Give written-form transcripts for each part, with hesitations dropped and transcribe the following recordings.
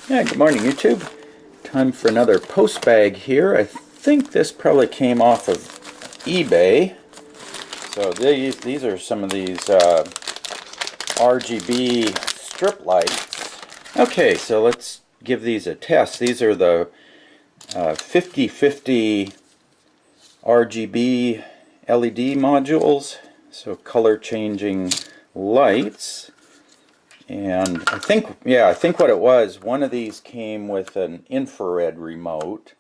Yeah, good morning YouTube. Time for another post bag here. I think this probably came off of eBay. So these are some of these RGB strip lights. Okay, so let's give these a test. These are the 50/50 RGB LED modules, so color changing lights. And I think what it was, one of these came with an infrared remote,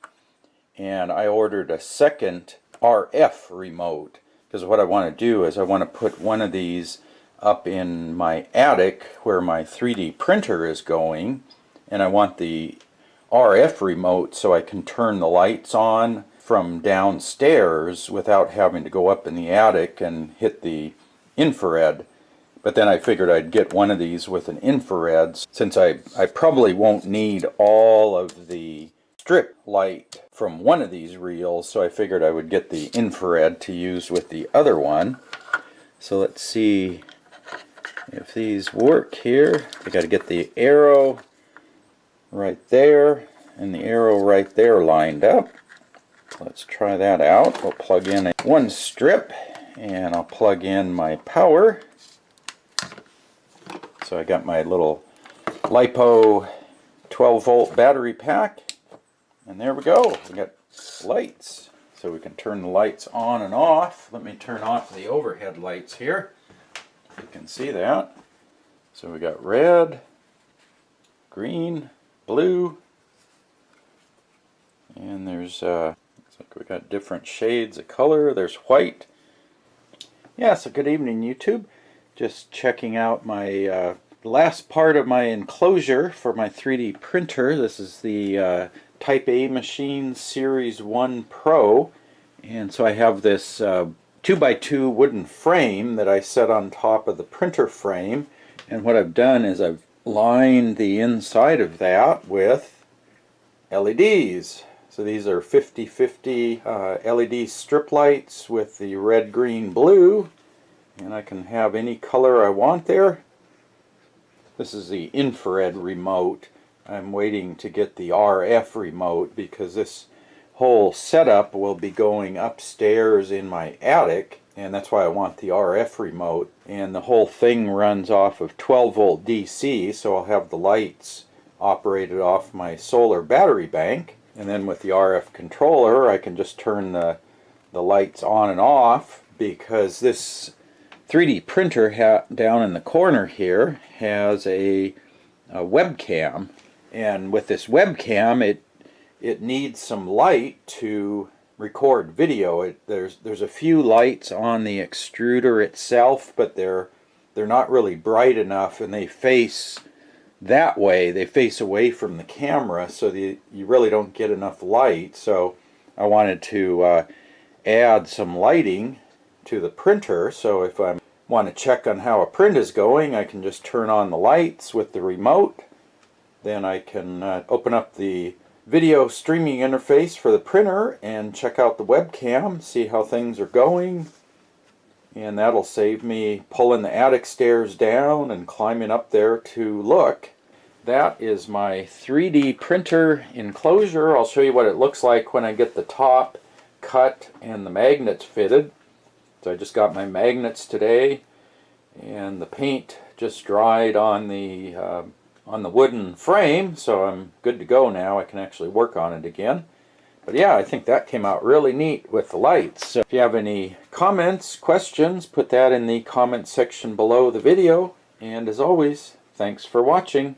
and I ordered a second RF remote, because what I want to do is I want to put one of these up in my attic where my 3D printer is going, and I want the RF remote so I can turn the lights on from downstairs without having to go up in the attic and hit the infrared. But then I figured I'd get one of these with an infrared, since I probably won't need all of the strip light from one of these reels, so I figured I would get the infrared to use with the other one. So let's see if these work here. I got to get the arrow right there and the arrow right there lined up. Let's try that out. We'll plug in one strip and I'll plug in my power. So I got my little LiPo 12-volt battery pack, and there we go. We got lights, so we can turn the lights on and off. Let me turn off the overhead lights here. You can see that. So we got red, green, blue, and there's looks like we got different shades of color. There's white. Yeah, so good evening YouTube. Just checking out my last part of my enclosure for my 3D printer. This is the Type A machine Series 1 Pro, and so I have this 2x2 wooden frame that I set on top of the printer frame, and what I've done is I've lined the inside of that with LEDs. So these are 50/50 LED strip lights with the red, green, blue, and I can have any color I want there. This is the infrared remote. I'm waiting to get the RF remote because this whole setup will be going upstairs in my attic, and that's why I want the RF remote. And the whole thing runs off of 12-volt DC, so I'll have the lights operated off my solar battery bank. And then with the RF controller, I can just turn the lights on and off, because this 3D printer down in the corner here has a webcam, and with this webcam it needs some light to record video. There's a few lights on the extruder itself, but they're not really bright enough, and they face that way. They face away from the camera, so you really don't get enough light. So I wanted to add some lighting to the printer, so if I want to check on how a print is going, I can just turn on the lights with the remote. Then I can open up the video streaming interface for the printer and check out the webcam, see how things are going, and that'll save me pulling the attic stairs down and climbing up there to look. That is my 3D printer enclosure. I'll show you what it looks like when I get the top cut and the magnets fitted. So I just got my magnets today, and the paint just dried on the wooden frame, so I'm good to go now. I can actually work on it again. But yeah, I think that came out really neat with the lights. So if you have any comments, questions, put that in the comment section below the video. And as always, thanks for watching.